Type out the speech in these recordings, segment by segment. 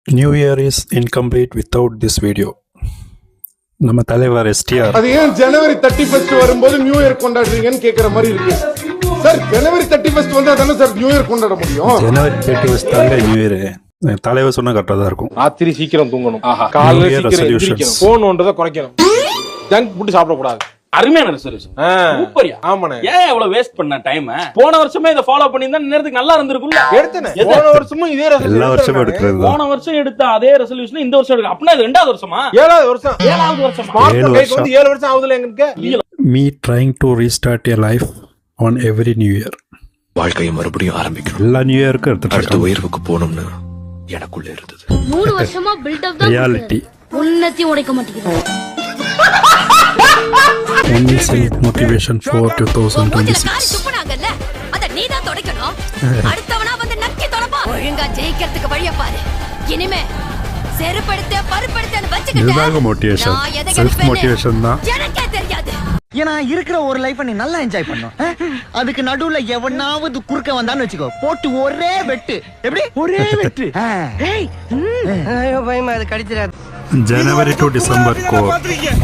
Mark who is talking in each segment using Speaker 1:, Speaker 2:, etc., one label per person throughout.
Speaker 1: New Year is incomplete without this video. நம்ம தலைவர் STR
Speaker 2: அது ஏன் ஜனவரி 31 வரும்போது நியூ இயர் கொண்டாடுறீங்கன்னு கேக்குற மாதிரி இருக்கு சார். ஜனவரி 31 வந்தா தானே சார் நியூ இயர் கொண்டாட முடியும்.
Speaker 1: ஜனவரி 31 தாங்க நியூ இயர். தலைவர் சொன்னா கரெக்டா தான் இருக்கும்.
Speaker 3: ராத்திரி சீக்கிரம் தூங்கணும், காலையில சீக்கிரம் எந்திரிக்கணும், போன் ஒன்றதை குறைக்கணும், ஜங்க் ஃபுட் சாப்பிட கூடாது.
Speaker 4: அருமையான ரெசல்யூஷன். சூப்பர்யா.
Speaker 3: ஆமாண்ணே.
Speaker 4: ஏன் இவ்வளவு வேஸ்ட் பண்ண டைம்? போன வருஷமே இத ஃபாலோ பண்ணிருந்தா நேரத்துக்கு நல்லா இருந்திருக்கும்ல.
Speaker 3: எடுத்தனே போன வருஷமும் இதே ரெசல்யூஷன்.
Speaker 1: எல்லா வருஷமும் எடுக்கிறது.
Speaker 4: போன வருஷம் எடுத்த அதே ரெசல்யூஷன் இந்த வருஷம் எடுக்க. அப்பனா இது ரெண்டாவது வருஷமா?
Speaker 3: ஏழாவது வருஷம்.
Speaker 4: ஏழாவது வருஷமா?
Speaker 3: ஸ்மார்ட் போன் கைக்கு வந்து 7 வருஷம் ஆகுதுல எங்களுக்கு.
Speaker 1: Me trying to restart your life on every new year.
Speaker 5: வாழ்க்கையை மறுபடியும் ஆரம்பிக்கணும்.
Speaker 1: எல்லா நியூ இயருக்கு எடுத்துட்டு
Speaker 5: அடுத்த உயர்வுக்கு போகணும்னு எனக்குள்ள இருந்தது.
Speaker 6: 3 வருஷமா பில்ட் அப் தான்
Speaker 1: ரியாலிட்டி.
Speaker 6: உன்னத்தி உடைக்க மாட்டேங்குது.
Speaker 1: Only self motivation for 2026.
Speaker 6: சுப்பனாங்கல்ல அத நீ தான் தொடக்கணும். அடுத்தவனா வந்து நக்கி தொடப்பா. ஒழுங்கா ஜெயிக்கிறதுக்கு வழிய பாரு. இனிமே செருப்படுத்த பருப்படுத்தன்னு வச்சுக்கிட்ட.
Speaker 1: இதுதாங்க மோட்டிவேஷன். செல்ஃப் மோட்டிவேஷன் தான்.
Speaker 6: எனக்கே தெரியாது.
Speaker 7: ஏன்னா இருக்கிற ஒரு லைஃபை நீ நல்லா என்ஜாய் பண்ணும். அதுக்கு நடுவுல எவனாவது குறுக்க வந்தான்னு வச்சுக்கோ, போட்டு ஒரே வெட்டு. எப்படி ஒரே வெட்டு? ஐயோ பயமா, அது கடிச்சிடாது.
Speaker 1: ஜனவரி டு டிசம்பர் கோர்.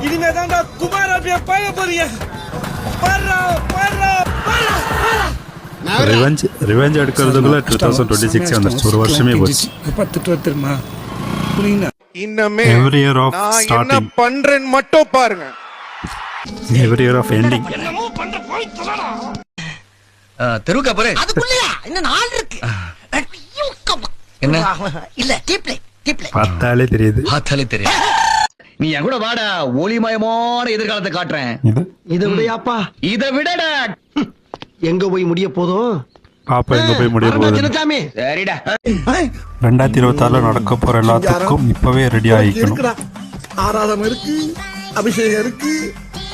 Speaker 8: இனிமே தான் குமார் அப்படியே பாய போறீங்க.
Speaker 1: ரிவெஞ்ச் எடுக்கிறதுக்குள்ள 2026 வந்துச்சு. ஒரு வருஷமே போச்சு.
Speaker 2: இன்னமே
Speaker 1: Every year of
Speaker 2: நான் என்ன
Speaker 1: starting.
Speaker 2: பண்றேன்னு மட்டும் பாருங்க.
Speaker 1: Every year of ending.
Speaker 7: தெருக்கா போறே.
Speaker 9: அதுக்குள்ளயா இன்னும் 4 இருக்கு.
Speaker 7: என்ன
Speaker 9: இல்ல டீப்லே
Speaker 1: பார்த்தாலே தெரியுது.
Speaker 7: பார்த்தாலே தெரியும். நீ என் கூட வாடா, ஒளிமயமான எதிர்காலத்தை காட்டுறேன்.
Speaker 9: இதை விடையாப்பா,
Speaker 7: இதை விடடா.
Speaker 9: எங்க போய் முடிய போதும்
Speaker 1: பாப்பா எங்க போய் முடிய போகுது.
Speaker 9: சின்னசாமி.
Speaker 7: சரிடா.
Speaker 1: 2026 நடக்க போற எல்லாத்துக்கும் இப்பவே ரெடி ஆகிக்கணும்.
Speaker 8: ஆராதனை இருக்கு, அபிஷேகம் இருக்கு,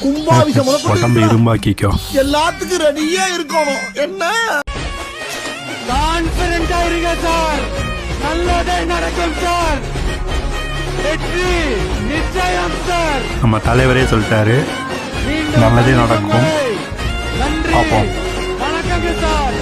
Speaker 8: கும்பாபிஷேகம்
Speaker 1: உடம்பு இரும்பாக்கிக்கோ.
Speaker 8: எல்லாத்துக்கும் ரெடியா இருக்கணும். என்ன கான்பிடென்டா இருங்க சார், நல்லதே நடக்கும் சார், வெற்றி நிச்சயம் சார்.
Speaker 1: நம்ம தலைவரே சொல்லிட்டாரு, நல்லதே நடக்கும்.
Speaker 8: நன்றி,
Speaker 1: பாப்போம்.
Speaker 8: வணக்கம் சார்.